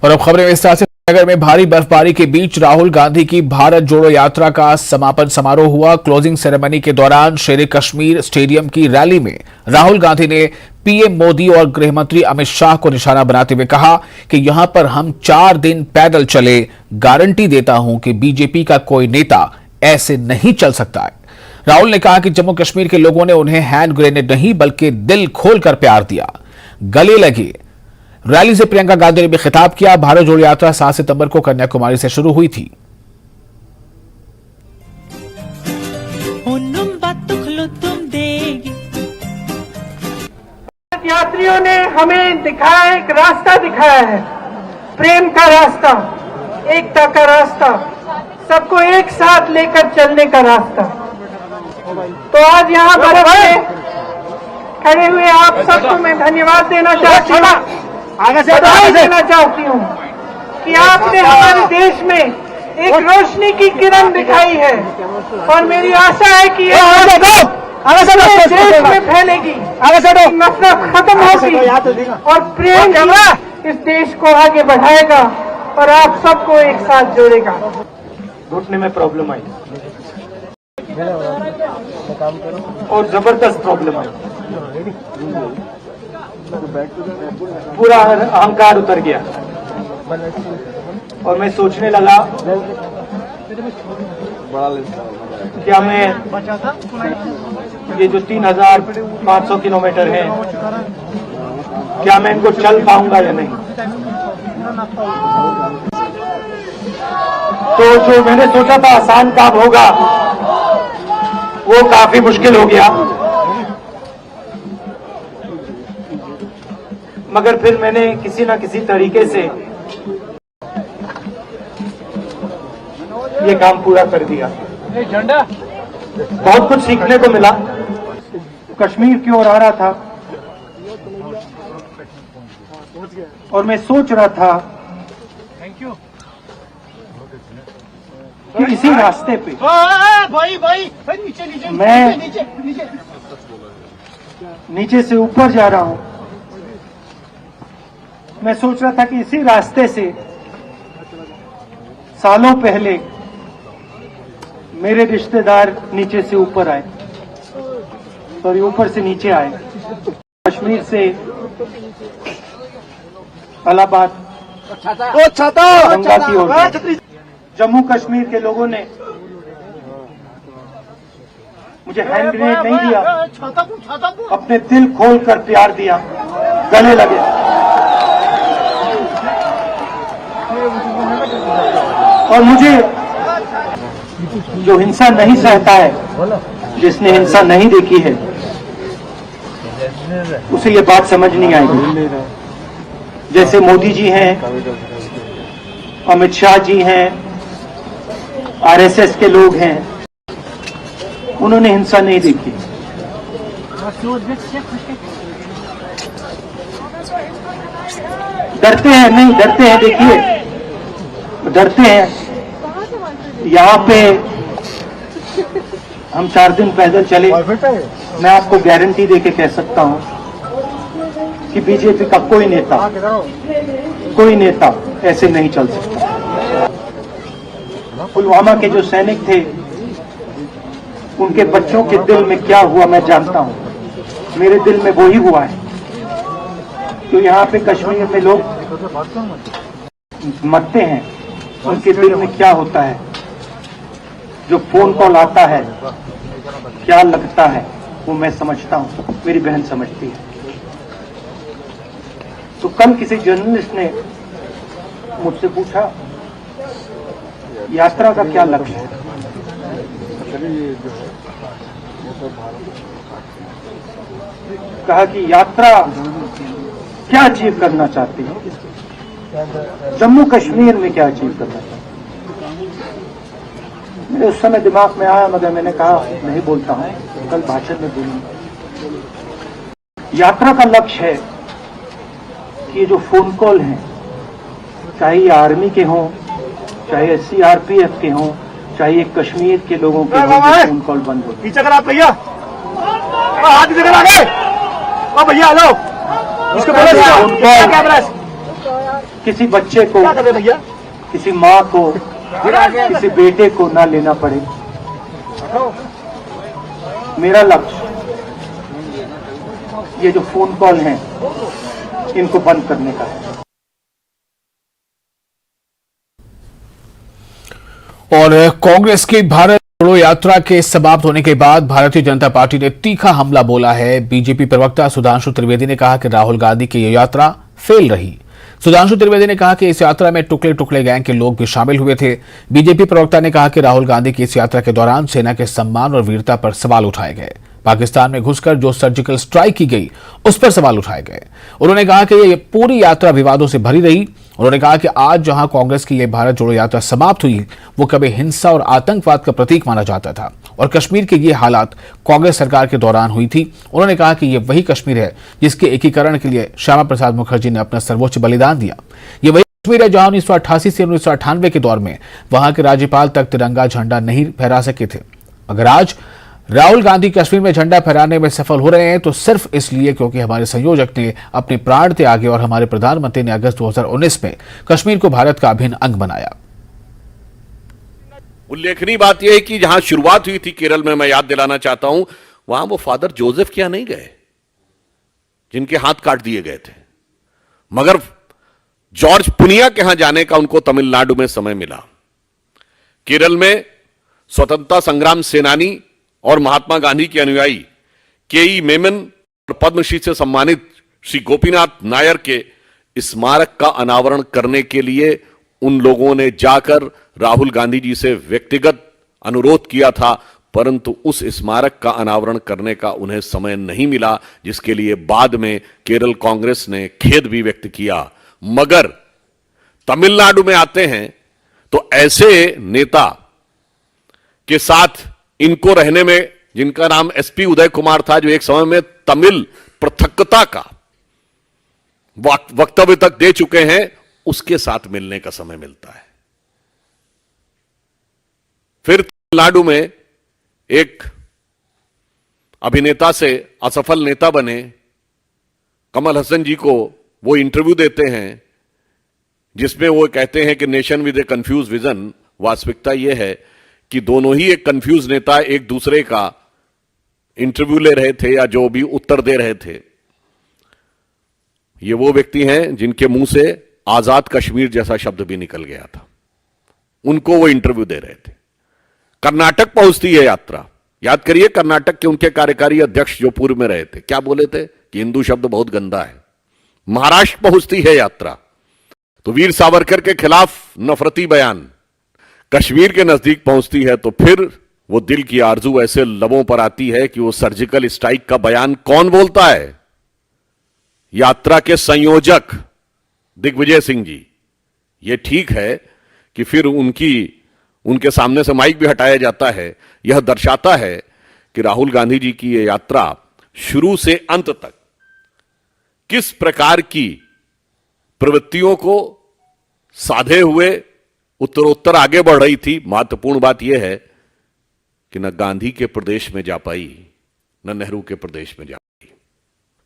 और अब खबरें विस्तार से। नगर में भारी बर्फबारी के बीच राहुल गांधी की भारत जोड़ो यात्रा का समापन समारोह हुआ। क्लोजिंग सेरेमनी के दौरान शेर कश्मीर स्टेडियम की रैली में राहुल गांधी ने पीएम मोदी और गृह मंत्री अमित शाह को निशाना बनाते हुए कहा कि यहां पर हम 4 दिन पैदल चले, गारंटी देता हूं कि बीजेपी का कोई नेता ऐसे नहीं चल सकता है। राहुल ने कहा कि जम्मू कश्मीर के लोगों ने उन्हें हैंड ग्रेनेड नहीं बल्कि दिल खोलकर प्यार दिया, गले लगे। रैली से प्रियंका गांधी ने भी खिताब किया। भारत जोड़ो यात्रा 7 सितंबर को कन्याकुमारी से शुरू हुई थी। यात्रियों ने हमें दिखाया, एक रास्ता दिखाया है, प्रेम का रास्ता, एकता का रास्ता, सबको एक साथ लेकर चलने का रास्ता। तो आज यहाँ पर खड़े हुए आप सबको मैं धन्यवाद देना चाहती हूँ, बधाई देना चाहती हूँ कि आपने हमारे देश में एक रोशनी की किरण दिखाई है और मेरी आशा है कि ये देश में फैलेगी, नफरत खत्म होगी और प्रेम इस देश को आगे बढ़ाएगा और आप सबको एक साथ जोड़ेगा। घुटने में प्रॉब्लम आई और जबरदस्त प्रॉब्लम आई, पूरा अहंकार उतर गया और मैं सोचने लगा क्या मैं ये जो 3500 किलोमीटर है क्या मैं इनको चल पाऊंगा या नहीं। तो जो मैंने सोचा था आसान काम होगा वो काफी मुश्किल हो गया, मगर फिर मैंने किसी न किसी तरीके से ये काम पूरा कर दिया। बहुत कुछ सीखने को मिला। कश्मीर की ओर आ रहा था और मैं सोच रहा था कि इसी रास्ते पे मैं नीचे से ऊपर जा रहा हूं। मैं सोच रहा था कि इसी रास्ते से सालों पहले मेरे रिश्तेदार नीचे से ऊपर आए, सॉरी ऊपर से नीचे आए। कश्मीर से इलाहाबाद गंगा की ओर। जम्मू कश्मीर के लोगों ने मुझे हैंड ग्रेनेड नहीं दिया, अपने दिल खोलकर प्यार दिया, गले लगे। और मुझे जो हिंसा नहीं सहता है, जिसने हिंसा नहीं देखी है, उसे ये बात समझ नहीं आएगी। जैसे मोदी जी हैं, अमित शाह जी हैं, आरएसएस के लोग हैं, उन्होंने हिंसा नहीं देखी। डरते हैं, नहीं डरते हैं, देखिए डरते हैं। यहाँ पे हम 4 दिन पैदल चले, मैं आपको गारंटी देके कह सकता हूँ कि बीजेपी का कोई नेता ऐसे नहीं चल सकता। पुलवामा के जो सैनिक थे, उनके बच्चों के दिल में क्या हुआ मैं जानता हूँ, मेरे दिल में वो ही हुआ है। तो यहाँ पे कश्मीर में लोग मरते हैं, उनके दिल में क्या होता है, जो फोन कॉल आता है क्या लगता है, वो मैं समझता हूँ, मेरी बहन समझती है। तो कल किसी जर्नलिस्ट ने मुझसे पूछा यात्रा का क्या लक्ष्य है। कहा कि यात्रा क्या अचीव करना चाहती है, जम्मू कश्मीर में क्या अचीव करना चाहती है। मेरे उस समय दिमाग में आया, मगर मैंने कहा नहीं बोलता हूं, कल भाषण में बोलूंगा। यात्रा का लक्ष्य है कि ये जो फोन कॉल हैं, चाहे ये आर्मी के हों, चाहे सीआरपीएफ के हों, चाहे कश्मीर के लोगों के हों, फोन कॉल बंद हो। पीछे कर आप भैया, हाथ जगह आ गए, भैया हेलो, इसको बोलो कैमरा। किसी बच्चे को, किसी माँ को, किसी बेटे को ना लेना पड़े। मेरा लक्ष्य ये जो फोन कॉल हैं इनको बंद करने का है। और कांग्रेस की भारत जोड़ो यात्रा के समाप्त होने के बाद भारतीय जनता पार्टी ने तीखा हमला बोला है। बीजेपी प्रवक्ता सुधांशु त्रिवेदी ने कहा कि राहुल गांधी की यह यात्रा फेल रही। सुधांशु त्रिवेदी ने कहा कि इस यात्रा में टुकड़े टुकड़े गैंग के लोग भी शामिल हुए थे। बीजेपी प्रवक्ता ने कहा कि राहुल गांधी की इस यात्रा के दौरान सेना के सम्मान और वीरता पर सवाल उठाए गए। पाकिस्तान में घुसकर जो सर्जिकल स्ट्राइक की गई उस पर सवाल उठाए गए। उन्होंने कहा कि ये पूरी यात्रा विवादों से भरी रही। उन्होंने कहा कि आज जहां कांग्रेस की यह भारत जोड़ो यात्रा समाप्त हुई वो कभी हिंसा और आतंकवाद का प्रतीक माना जाता था और कश्मीर के ये हालात कांग्रेस सरकार के दौरान हुई थी। उन्होंने कहा कि ये वही कश्मीर है जिसके एकीकरण के लिए श्यामा प्रसाद मुखर्जी ने अपना सर्वोच्च बलिदान दिया। ये वही कश्मीर है जहां 1988 से 1998 के दौर में वहां के राज्यपाल तक तिरंगा झंडा नहीं फहरा सके थे। अगर आज राहुल गांधी कश्मीर में झंडा फहराने में सफल हो रहे हैं तो सिर्फ इसलिए क्योंकि हमारे संयोजक ने अपने प्राण त्यागे और हमारे प्रधानमंत्री ने अगस्त 2019 में कश्मीर को भारत का अभिन्न अंग बनाया। उल्लेखनीय बात यह है कि जहां शुरुआत हुई थी केरल में, मैं याद दिलाना चाहता हूं, वहां वो फादर जोसेफ क्या नहीं गए जिनके हाथ काट दिए गए थे, मगर जॉर्ज पुनिया के यहां जाने का उनको तमिलनाडु में समय मिला। केरल में स्वतंत्रता संग्राम सेनानी और महात्मा गांधी के अनुयायी के.ई. मेमन और पद्मश्री से सम्मानित श्री गोपीनाथ नायर के स्मारक का अनावरण करने के लिए उन लोगों ने जाकर राहुल गांधी जी से व्यक्तिगत अनुरोध किया था, परंतु उस स्मारक का अनावरण करने का उन्हें समय नहीं मिला, जिसके लिए बाद में केरल कांग्रेस ने खेद भी व्यक्त किया। मगर तमिलनाडु में आते हैं तो ऐसे नेता के साथ इनको रहने में, जिनका नाम एसपी उदय कुमार था, जो एक समय में तमिल पृथकता का वक्तव्य तक दे चुके हैं, उसके साथ मिलने का समय मिलता है। फिर तमिलनाडु में एक अभिनेता से असफल नेता बने कमल हसन जी को वो इंटरव्यू देते हैं जिसमें वो कहते हैं कि nation with A confuse vision. वास्तविकता यह है कि दोनों ही एक कंफ्यूज नेता एक दूसरे का इंटरव्यू ले रहे थे या जो भी उत्तर दे रहे थे। ये वो व्यक्ति हैं जिनके मुंह से आजाद कश्मीर जैसा शब्द भी निकल गया था, उनको वो इंटरव्यू दे रहे थे। कर्नाटक पहुंचती है यात्रा। याद करिए कर्नाटक के उनके कार्यकारी अध्यक्ष जो पूर्व में रहे थे क्या बोले थे कि हिंदू शब्द बहुत गंदा है। महाराष्ट्र पहुंचती है यात्रा तो वीर सावरकर के खिलाफ नफरती बयान। कश्मीर के नजदीक पहुंचती है तो फिर वो दिल की आरजू ऐसे लबों पर आती है कि वो सर्जिकल स्ट्राइक का बयान कौन बोलता है? यात्रा के संयोजक दिग्विजय सिंह जी। ये ठीक है कि फिर उनके सामने से माइक भी हटाया जाता है। यह दर्शाता है कि राहुल गांधी जी की यह यात्रा शुरू से अंत तक किस प्रकार की प्रवृत्तियों को साधे हुए उत्तरोत्तर आगे बढ़ रही थी। महत्वपूर्ण बात यह है कि न गांधी के प्रदेश में जा पाई न नेहरू के प्रदेश में जा पाई,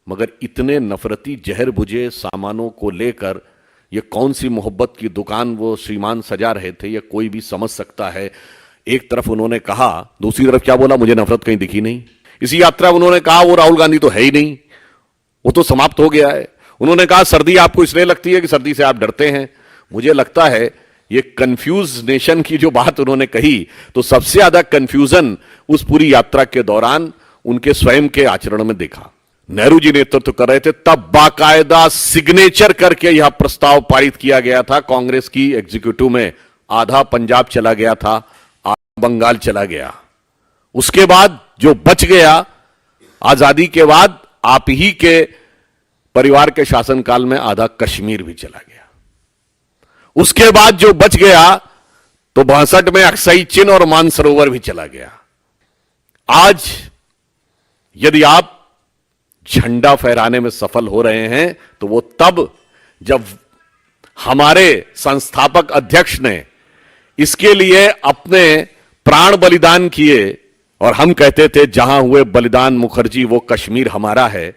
मगर इतने नफरती जहर बुझे सामानों को लेकर ये कौन सी मोहब्बत की दुकान वो श्रीमान सजा रहे थे, ये कोई भी समझ सकता है। एक तरफ उन्होंने कहा, दूसरी तरफ क्या बोला, मुझे नफरत कहीं दिखी नहीं। इसी यात्रा में उन्होंने कहा वो राहुल गांधी तो है ही नहीं, वो तो समाप्त हो गया है। उन्होंने कहा सर्दी आपको इसलिए लगती है कि सर्दी से आप डरते हैं। मुझे लगता है ये कंफ्यूज नेशन की जो बात उन्होंने कही, तो सबसे ज्यादा कंफ्यूजन उस पूरी यात्रा के दौरान उनके स्वयं के आचरण में देखा। नेहरू जी नेतृत्व कर रहे थे, तब बाकायदा सिग्नेचर करके यह प्रस्ताव पारित किया गया था कांग्रेस की एग्जीक्यूटिव में। आधा पंजाब चला गया था, आधा बंगाल चला गया। उसके बाद जो बच गया, आजादी के बाद आप ही के परिवार के शासनकाल में आधा कश्मीर भी चला गया। उसके बाद जो बच गया तो 62 में अक्साई चिन और मानसरोवर भी चला गया। आज यदि आप झंडा फहराने में सफल हो रहे हैं तो वो तब जब हमारे संस्थापक अध्यक्ष ने इसके लिए अपने प्राण बलिदान किए और हम कहते थे जहां हुए बलिदान मुखर्जी वो कश्मीर हमारा है।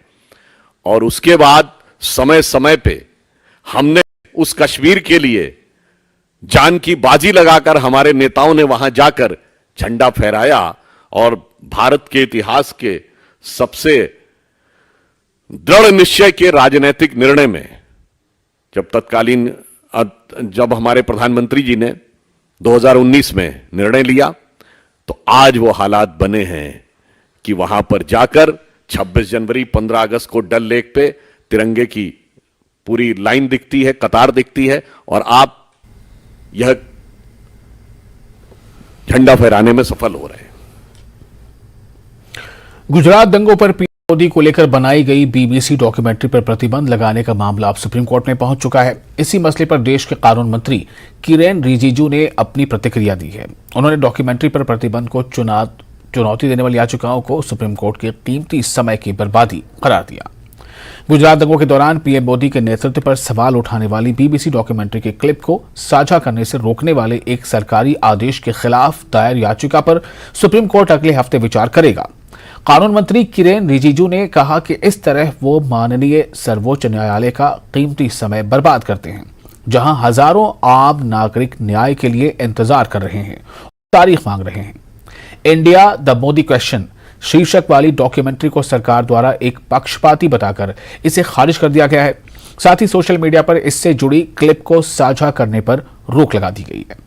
और उसके बाद समय समय पे हमने उस कश्मीर के लिए जान की बाजी लगाकर हमारे नेताओं ने वहां जाकर झंडा फहराया और भारत के इतिहास के सबसे दृढ़ निश्चय के राजनीतिक निर्णय में जब हमारे प्रधानमंत्री जी ने 2019 में निर्णय लिया, तो आज वो हालात बने हैं कि वहां पर जाकर 26 जनवरी 15 अगस्त को डल लेक पे तिरंगे की पूरी लाइन दिखती है, कतार दिखती है और आप यह झंडा फहराने में सफल हो रहे हैं। गुजरात दंगों पर पीएम मोदी को लेकर बनाई गई बीबीसी डॉक्यूमेंट्री पर प्रतिबंध लगाने का मामला अब सुप्रीम कोर्ट में पहुंच चुका है। इसी मसले पर देश के कानून मंत्री किरेन रिजिजू ने अपनी प्रतिक्रिया दी है। उन्होंने डॉक्यूमेंट्री पर प्रतिबंध को चुनौती देने वाली याचिकाओं को सुप्रीम कोर्ट के कीमती समय की बर्बादी करार दिया। गुजरात दंगों के दौरान पीएम मोदी के नेतृत्व पर सवाल उठाने वाली बीबीसी डॉक्यूमेंट्री के क्लिप को साझा करने से रोकने वाले एक सरकारी आदेश के खिलाफ दायर याचिका पर सुप्रीम कोर्ट अगले हफ्ते विचार करेगा। कानून मंत्री किरेन रिजिजू ने कहा कि इस तरह वो माननीय सर्वोच्च न्यायालय का कीमती समय बर्बाद करते हैं, जहां हजारों आम नागरिक न्याय के लिए इंतजार कर रहे हैं, तारीख मांग रहे हैं। इंडिया द मोदी क्वेश्चन शीर्षक वाली डॉक्यूमेंट्री को सरकार द्वारा एक पक्षपाती बताकर इसे खारिज कर दिया गया है। साथ ही सोशल मीडिया पर इससे जुड़ी क्लिप को साझा करने पर रोक लगा दी गई है।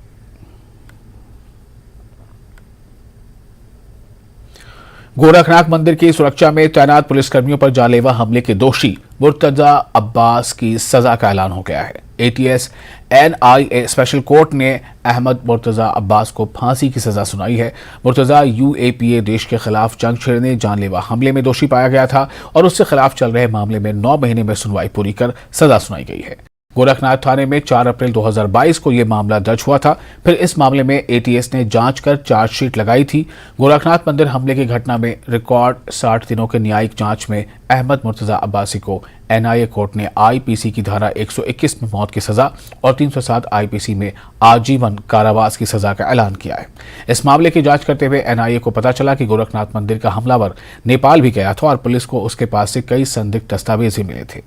गोरखनाथ मंदिर की सुरक्षा में तैनात पुलिसकर्मियों पर जानलेवा हमले के दोषी मुर्तजा अब्बास की सजा का ऐलान हो गया है। एटीएस एनआईए स्पेशल कोर्ट ने अहमद मुर्तजा अब्बास को फांसी की सजा सुनाई है। मुर्तजा यूएपीए देश के खिलाफ जंग छेड़ने जानलेवा हमले में दोषी पाया गया था और उसके खिलाफ चल रहे मामले में 9 महीने में सुनवाई पूरी कर सजा सुनाई गई है। गोरखनाथ थाने में 4 अप्रैल 2022 को यह मामला दर्ज हुआ था। फिर इस मामले में एटीएस ने जांच कर चार्जशीट लगाई थी। गोरखनाथ मंदिर हमले की घटना में रिकॉर्ड 60 दिनों के न्यायिक जांच में अहमद मुर्तजा अब्बासी को एनआईए कोर्ट ने आईपीसी की धारा 121 में मौत की सजा और 307 आईपीसी में आजीवन कारावास की सजा का ऐलान किया है। इस मामले की जांच करते हुए एनआईए को पता चला कि गोरखनाथ मंदिर का हमलावर नेपाल भी गया था और पुलिस को उसके पास से कई संदिग्ध दस्तावेज भी मिले थे।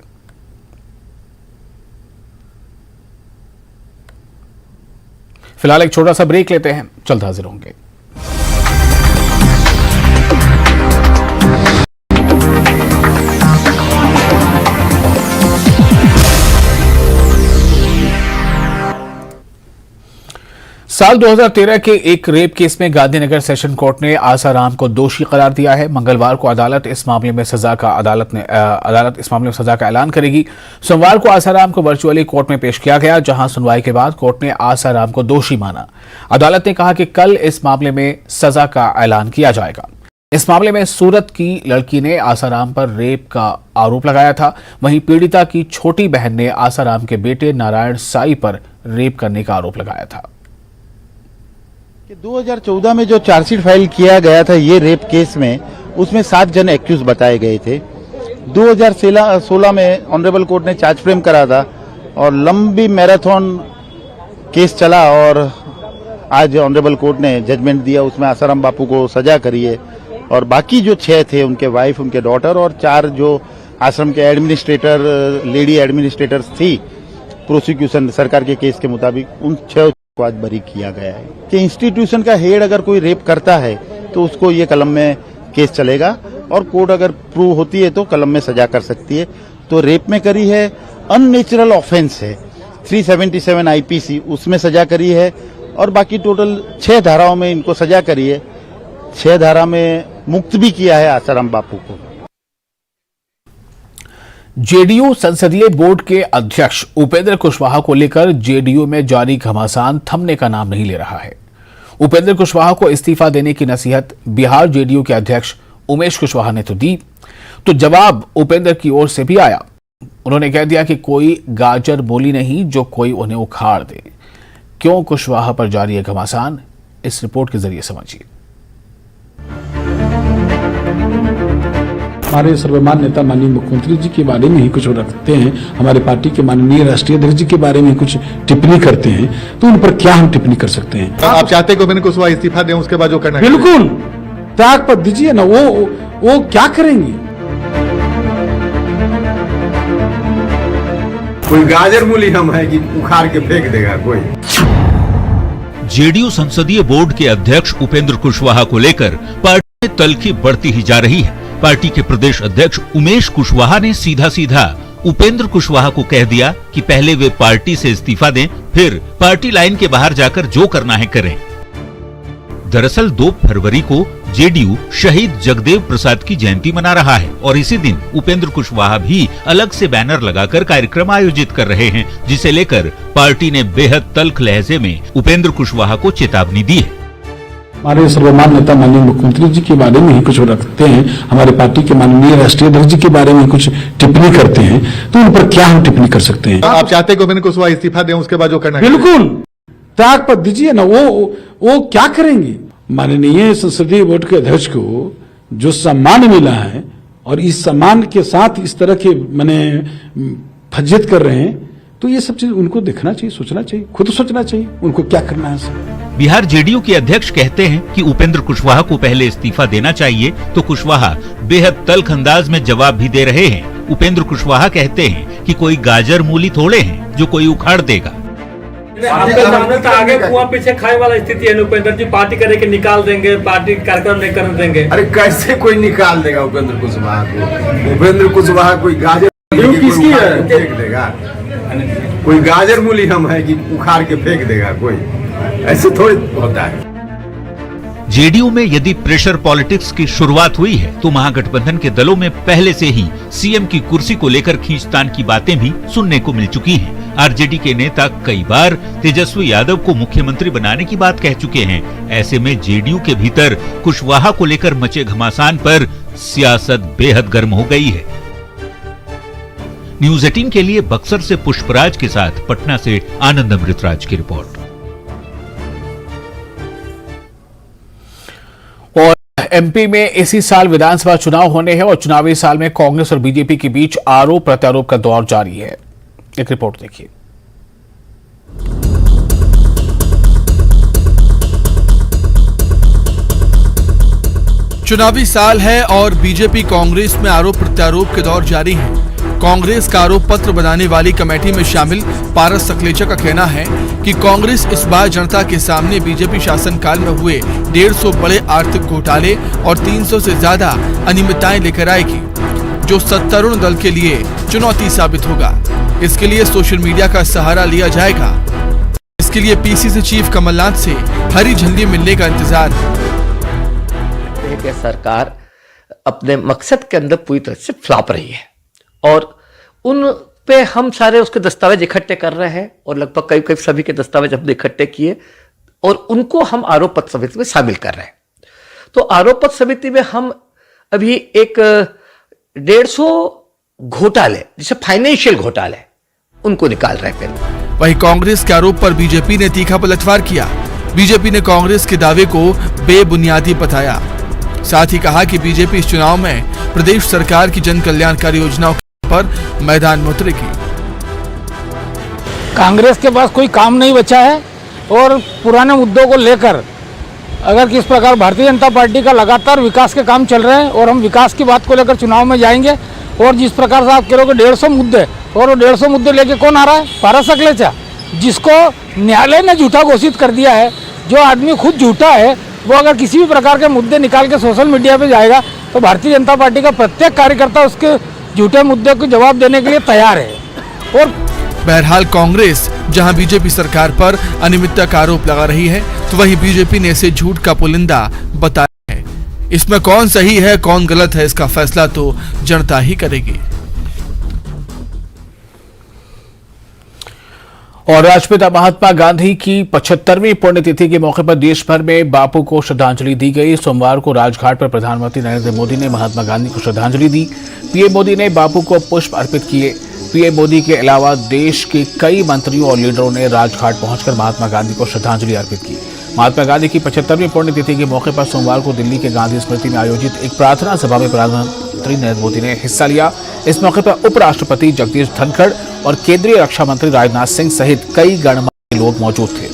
फिलहाल एक छोटा सा ब्रेक लेते हैं, जल्द हाजिर होंगे। साल 2013 के एक रेप केस में गांधीनगर सेशन कोर्ट ने आसाराम को दोषी करार दिया है। मंगलवार को अदालत इस मामले में सजा का ऐलान करेगी। सोमवार को आसाराम को वर्चुअली कोर्ट में पेश किया गया, जहां सुनवाई के बाद कोर्ट ने आसाराम को दोषी माना। अदालत ने कहा कि कल इस मामले में सजा का ऐलान किया जाएगा। इस मामले में सूरत की लड़की ने आसाराम पर रेप का आरोप लगाया था। वहीं पीड़िता की छोटी बहन ने आसाराम के बेटे नारायण साई पर रेप करने का आरोप लगाया था। 2014 में जो चार्जशीट फाइल किया गया था ये रेप केस में, उसमें 7 जन एक्यूज बताए गए थे। 2016 में ऑनरेबल कोर्ट ने चार्ज फ्रेम करा था और लंबी मैराथन केस चला और आज ऑनरेबल कोर्ट ने जजमेंट दिया। उसमें आसाराम बापू को सजा करी है और बाकी जो 6 थे, उनके वाइफ, उनके डॉटर और 4 जो आश्रम के एडमिनिस्ट्रेटर, लेडी एडमिनिस्ट्रेटर्स थी, प्रोसिक्यूशन सरकार के केस के मुताबिक, उन 6 को आज बरी किया गया है। कि इंस्टीट्यूशन का हेड अगर कोई रेप करता है तो उसको ये कलम में केस चलेगा और कोर्ट अगर प्रूव होती है तो कलम में सजा कर सकती है। तो रेप में करी है, अननेचुरल ऑफेंस है 377 आईपीसी, उसमें सजा करी है और बाकी टोटल 6 धाराओं में इनको सजा करी है। 6 धारा में मुक्त भी किया है आसाराम बापू को। जेडीयू संसदीय बोर्ड के अध्यक्ष उपेंद्र कुशवाहा को लेकर जेडीयू में जारी घमासान थमने का नाम नहीं ले रहा है। उपेंद्र कुशवाहा को इस्तीफा देने की नसीहत बिहार जेडीयू के अध्यक्ष उमेश कुशवाहा ने तो दी, तो जवाब उपेंद्र की ओर से भी आया। उन्होंने कह दिया कि कोई गाजर बोली नहीं जो कोई उन्हें उखाड़ दे। क्यों कुशवाहा पर जारी है घमासान, इस रिपोर्ट के जरिए समझिए। हमारे सर्वमान्य नेता माननीय मुख्यमंत्री जी के बारे में ही कुछ रखते हैं, हमारे पार्टी के माननीय राष्ट्रीय अध्यक्ष जी के बारे में कुछ टिप्पणी करते हैं, तो उन पर क्या हम टिप्पणी कर सकते हैं? आप चाहते हैं कि कुशवाहा इस्तीफा दें, उसके बाद जो करना है बिल्कुल त्याग पर दीजिए ना, वो क्या करेंगे? कोई गाजर मूली हम है कि उखाड़ के फेंक देगा कोई। जेडीयू संसदीय बोर्ड के अध्यक्ष उपेंद्र कुशवाहा को लेकर पार्टी में तल्खी बढ़ती ही जा रही है। पार्टी के प्रदेश अध्यक्ष उमेश कुशवाहा ने सीधा सीधा उपेंद्र कुशवाहा को कह दिया कि पहले वे पार्टी से इस्तीफा दें, फिर पार्टी लाइन के बाहर जाकर जो करना है करें। दरअसल 2 फरवरी को जेडीयू शहीद जगदेव प्रसाद की जयंती मना रहा है और इसी दिन उपेंद्र कुशवाहा भी अलग से बैनर लगाकर कार्यक्रम आयोजित कर रहे हैं, जिसे लेकर पार्टी ने बेहद तल्ख लहजे में उपेंद्र कुशवाहा को चेतावनी दी है। हमारे सर्वमान्य नेता माननीय मुख्यमंत्री जी के बारे में ही कुछ रखते हैं, हमारे पार्टी के माननीय राष्ट्रीय अध्यक्ष जी के बारे में कुछ टिप्पणी करते हैं, तो उन पर क्या हम टिप्पणी कर सकते हैं? आप चाहते गोविंद कुशवाहा इस्तीफा दें, उसके बाद जो करना है बिल्कुल त्याग पद दीजिए ना, वो क्या करेंगे? माननीय संसदीय बोर्ड के अध्यक्ष को जो सम्मान मिला है और इस सम्मान के साथ इस तरह के माने फज्जियत कर रहे हैं, तो ये सब चीज उनको देखना चाहिए, सोचना चाहिए, खुद सोचना चाहिए उनको क्या करना है सर। बिहार जेडीयू के अध्यक्ष कहते हैं कि उपेंद्र कुशवाहा को पहले इस्तीफा देना चाहिए, तो कुशवाहा बेहद तल्ख अंदाज में जवाब भी दे रहे हैं। उपेंद्र कुशवाहा कहते हैं कि कोई गाजर मूली थोड़े हैं जो कोई उखाड़ देगा। आपके सामने तो आगे कुआं पीछे खाए वाला स्थिति है। उपेंद्र जी पार्टी करे के निकाल देंगे, पार्टी कार्यक्रम नहीं करने देंगे। अरे कैसे कोई निकाल देगा उपेंद्र कुशवाहा को? उपेंद्र कुशवाहा कोई गाजर किसकी है? फेंक देगा? कोई गाजर मूली हम है कि उखाड़ के फेंक देगा कोई? ऐसे थोड़ी होता है। जेडीयू में यदि प्रेशर पॉलिटिक्स की शुरुआत हुई है तो महागठबंधन के दलों में पहले से ही सीएम की कुर्सी को लेकर खींचतान की बातें भी सुनने को मिल चुकी हैं। आरजेडी के नेता कई बार तेजस्वी यादव को मुख्यमंत्री बनाने की बात कह चुके हैं। ऐसे में जेडीयू के भीतर कुशवाहा को लेकर मचे घमासान पर सियासत बेहद गर्म हो गई है। न्यूज 18 के लिए बक्सर से पुष्पराज के साथ पटना से आनंद अमृतराज की रिपोर्ट। और एमपी में इसी साल विधानसभा चुनाव होने हैं और चुनावी साल में कांग्रेस और बीजेपी के बीच आरोप प्रत्यारोप का दौर जारी है। एक रिपोर्ट देखिए। चुनावी साल है और बीजेपी कांग्रेस में आरोप प्रत्यारोप के दौर जारी है। कांग्रेस का आरोप पत्र बनाने वाली कमेटी में शामिल पारस सकलेचा का कहना है कि कांग्रेस इस बार जनता के सामने बीजेपी शासनकाल में हुए 150 बड़े आर्थिक घोटाले और 300 से ज्यादा अनियमितताएं लेकर आएगी, जो सत्तारूढ़ दल के लिए चुनौती साबित होगा। इसके लिए सोशल मीडिया का सहारा लिया जाएगा। इसके लिए पीसीसी चीफ कमलनाथ से हरी झंडी मिलने का इंतजार है। सरकार अपने मकसद के अंदर पूरी तरह से फ्लॉप रही है और उन पे हम सारे उसके दस्तावेज इकट्ठे कर रहे हैं और लगभग कई सभी के दस्तावेज हमने इकट्ठे किए और उनको हम आरोप पत्र समिति में शामिल कर रहे हैं। तो आरोप पत्र समिति में हम अभी एक 150 घोटाले, जिसे फाइनेंशियल घोटाले, उनको निकाल रहे हैं। वहीं कांग्रेस के आरोप पर बीजेपी ने तीखा पलटवार किया। बीजेपी ने कांग्रेस के दावे को बेबुनियादी बताया। साथ ही कहा कि बीजेपी इस चुनाव में प्रदेश सरकार की जन कल्याणकारी योजनाओं पर मैदान में उतरेगी। कांग्रेस के पास कोई काम नहीं बचा है और पुराने मुद्दों को लेकर अगर किस प्रकार भारतीय जनता पार्टी का लगातार विकास के काम चल रहे हैं और हम विकास की बात को लेकर चुनाव में जाएंगे और जिस प्रकार से आप कह रहे हो 150 मुद्दे और वो 150 मुद्दे लेके कौन आ रहा है? पारस सकलेचा, जिसको न्यायालय ने झूठा घोषित कर दिया है। जो आदमी खुद झूठा है वो अगर किसी भी प्रकार के मुद्दे निकाल के सोशल मीडिया पे जाएगा तो भारतीय जनता पार्टी का प्रत्येक कार्यकर्ता उसके झूठे मुद्दे को जवाब देने के लिए तैयार है। और बहरहाल कांग्रेस जहां बीजेपी सरकार पर अनियमितता का आरोप लगा रही है तो वहीं बीजेपी ने इसे झूठ का पुलिंदा बताया है। इसमें कौन सही है कौन गलत है इसका फैसला तो जनता ही करेगी। और राष्ट्रपिता महात्मा गांधी की 75वीं पुण्यतिथि के मौके पर देश भर में बापू को श्रद्धांजलि दी गई। सोमवार को राजघाट पर प्रधानमंत्री नरेंद्र मोदी ने महात्मा गांधी को श्रद्धांजलि दी। पीएम मोदी ने बापू को पुष्प अर्पित किए। पीएम मोदी के अलावा देश के कई मंत्रियों और लीडरों ने राजघाट पहुंचकर महात्मा गांधी को श्रद्धांजलि अर्पित की। महात्मा गांधी की 75वीं पुण्यतिथि के मौके पर सोमवार को दिल्ली के गांधी स्मृति में आयोजित एक प्रार्थना सभा में प्रधानमंत्री नरेंद्र मोदी ने हिस्सा लिया। इस मौके पर उपराष्ट्रपति जगदीप धनखड़ और केंद्रीय रक्षा मंत्री राजनाथ सिंह सहित कई गणमान्य लोग मौजूद थे।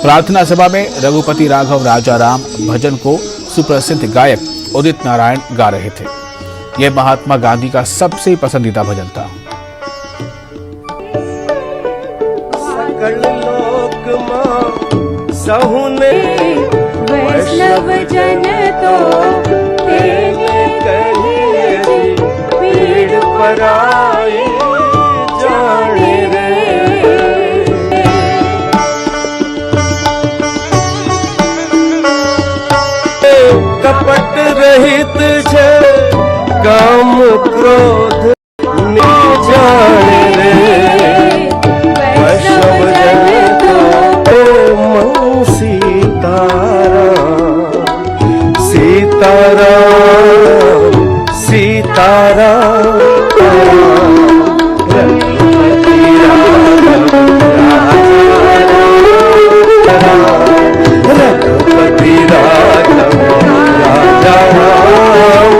प्रार्थना सभा में रघुपति राघव राजा राम भजन को सुप्रसिद्ध गायक उदित नारायण गा रहे थे। यह महात्मा गांधी का सबसे पसंदीदा भजन था। सकल लोक मां सहुने वैष्णव जन तो कहिए पीड़ पराई जाने रे। कपट रहित छे काम क्रोध जाने रे। वैष्णव जन तो मन सीताराम सीताराम रघुपति राघव राजा राम।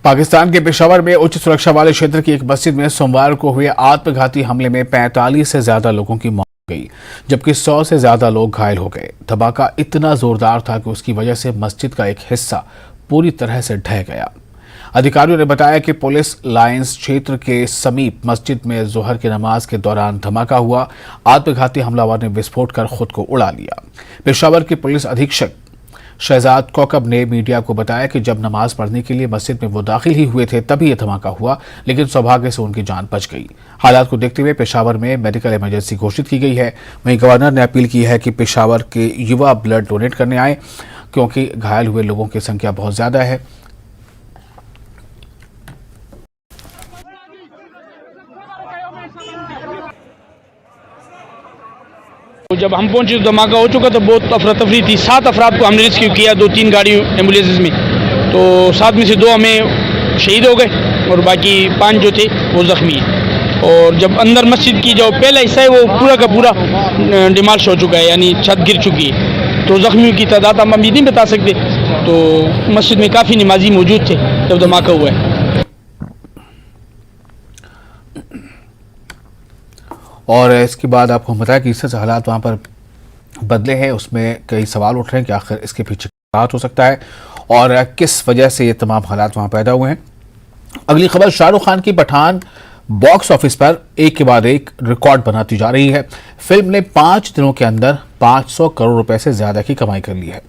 पाकिस्तान के पेशावर में उच्च सुरक्षा वाले क्षेत्र की एक मस्जिद में सोमवार को हुए आत्मघाती हमले में 45 से ज्यादा लोगों की मौत हो गई, जबकि 100 से ज्यादा लोग घायल हो गए। धमाका इतना जोरदार था कि उसकी वजह से मस्जिद का एक हिस्सा पूरी तरह से ढह गया। अधिकारियों ने बताया कि पुलिस लाइंस क्षेत्र के समीप मस्जिद में जोहर की नमाज के दौरान धमाका हुआ। आत्मघाती हमलावर ने विस्फोट कर खुद को उड़ा लिया। पेशावर के पुलिस अधीक्षक शहजाद कौकब ने मीडिया को बताया कि जब नमाज पढ़ने के लिए मस्जिद में वो दाखिल ही हुए थे तभी यह धमाका हुआ, लेकिन सौभाग्य से उनकी जान बच गई। हालात को देखते हुए पेशावर में मेडिकल इमरजेंसी घोषित की गई है। वहीं गवर्नर ने अपील की है कि पेशावर के युवा ब्लड डोनेट करने आए, क्योंकि घायल हुए लोगों की संख्या बहुत ज्यादा है। जब हम पहुंचे तो धमाका हो चुका था, बहुत अफरा तफरी थी। 7 अफराद को हमने रेस्क्यू किया, 2-3 गाड़ी एम्बुलेंस में, तो 7 में से 2 हमें शहीद हो गए और बाकी 5 जो थे वो जख्मी हैं। और जब अंदर मस्जिद की जो पहला हिस्सा है वो पूरा का पूरा डिमालिश हो चुका है, यानी छत गिर चुकी है। तो जख्मियों की तादाद हम अभी नहीं बता सकते। तो मस्जिद में काफ़ी नमाजी मौजूद थे जब धमाका हुआ है। और इसके बाद आपको बताया कि इससे हालात वहाँ पर बदले हैं। उसमें कई सवाल उठ रहे हैं कि आखिर इसके पीछे क्या हो सकता है और किस वजह से ये तमाम हालात वहाँ पैदा हुए हैं। अगली खबर, शाहरुख खान की पठान बॉक्स ऑफिस पर एक के बाद एक रिकॉर्ड बनाती जा रही है। फिल्म ने 5 दिनों के अंदर 500 करोड़ रुपए से ज्यादा की कमाई कर ली है।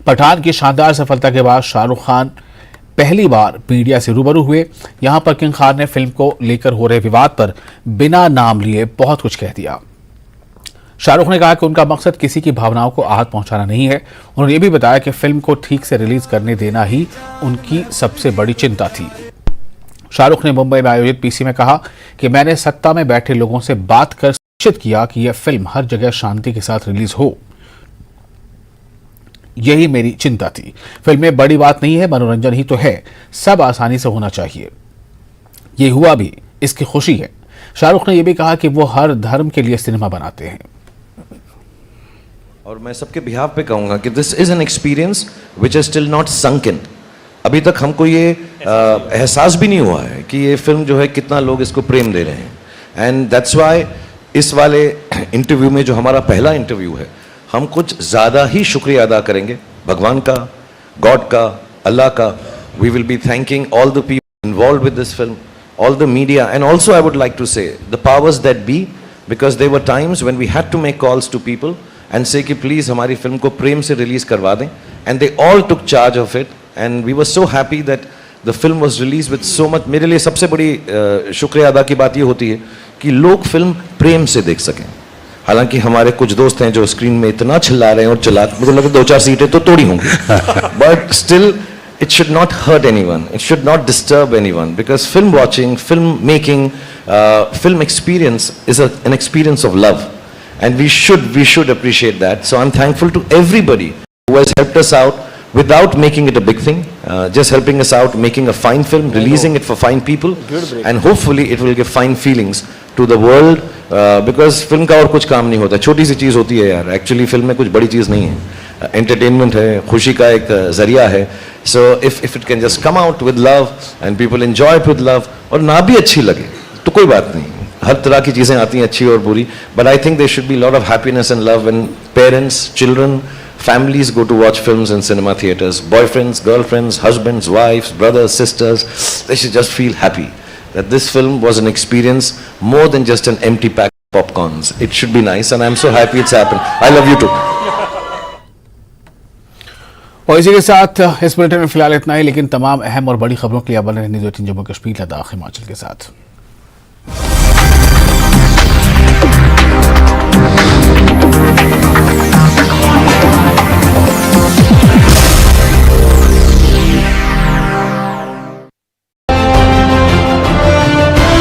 पठान की शानदार सफलता के बाद शाहरुख खान पहली बार मीडिया से रूबरू हुए। यहां पर किंग खान ने फिल्म को लेकर हो रहे विवाद पर बिना नाम लिए बहुत कुछ कह दिया। शाहरुख ने कहा कि उनका मकसद किसी की भावनाओं को आहत पहुंचाना नहीं है। उन्होंने यह भी बताया कि फिल्म को ठीक से रिलीज करने देना ही उनकी सबसे बड़ी चिंता थी। शाहरुख ने मुंबई में आयोजित पीसी में कहा कि मैंने सत्ता में बैठे लोगों से बात कर सुनिश्चित किया कि यह फिल्म हर जगह शांति के साथ रिलीज हो, यही मेरी चिंता थी। फिल्म में बड़ी बात नहीं है, मनोरंजन ही तो है, सब आसानी से होना चाहिए। ये हुआ भी, इसकी खुशी है। शाहरुख ने यह भी कहा कि वो हर धर्म के लिए सिनेमा बनाते हैं। और मैं सबके बिहाफ पे कहूंगा कि this is an experience which is still not sunk in. अभी तक हमको ये एहसास भी नहीं हुआ है कि ये फिल्म जो है कितना लोग इसको प्रेम दे रहे हैं। एंड दैट्स वाई इस वाले इंटरव्यू में जो हमारा पहला इंटरव्यू है, हम कुछ ज़्यादा ही शुक्रिया अदा करेंगे भगवान का, गॉड का, अल्लाह का। We will be thanking all the people involve with this film, all the media, and also I would like to say the powers that be, because there were times when we had to make calls to people and say कि please हमारी film को प्रेम से release करवा दें, and they all took charge of it, and we were so happy that the film was released with so much। मेरे लिए सबसे बड़ी शुक्रिया अदा की बात ये होती है कि लोग फिल्म प्रेम से देख सकें। हालांकि हमारे कुछ दोस्त हैं जो स्क्रीन में इतना चिल्ला रहे हैं और चिल्ला, मुझे लगा 2-4 सीटें तो तोड़ी होंगी, but still it should not hurt anyone, it should not disturb anyone, because film watching, film making, film experience is an experience of love, and we should appreciate that. So I'm thankful to everybody who has helped us out without making it a big thing, just helping us out, making a fine film, releasing it for fine people, and hopefully it will give fine feelings to the world, because film का और कुछ काम नहीं होता, छोटी सी चीज़ होती है यार, एक्चुअली फिल्म में कुछ बड़ी चीज़ नहीं है, एंटरटेनमेंट है, खुशी का एक जरिया है। So if it can just come out with love and people enjoy it with love, और ना भी अच्छी लगे तो कोई बात नहीं, हर तरह की चीज़ें आती हैं अच्छी और बुरी, but I think there should be lot of happiness and love when parents, children, families go to watch films in cinema theaters, boyfriends, girlfriends, husbands, wives, brothers, sisters, they should just feel happy that this film was an experience more than just an empty pack of popcorns. It should be nice, and I'm so happy it's happened. I love you too. और इसी के साथ इस bulletin में फिलहाल इतना ही, लेकिन तमाम अहम और बड़ी खबरों के लिए आप बने रहने दो जम्मू कश्मीर, लद्दाख, हिमाचल के साथ।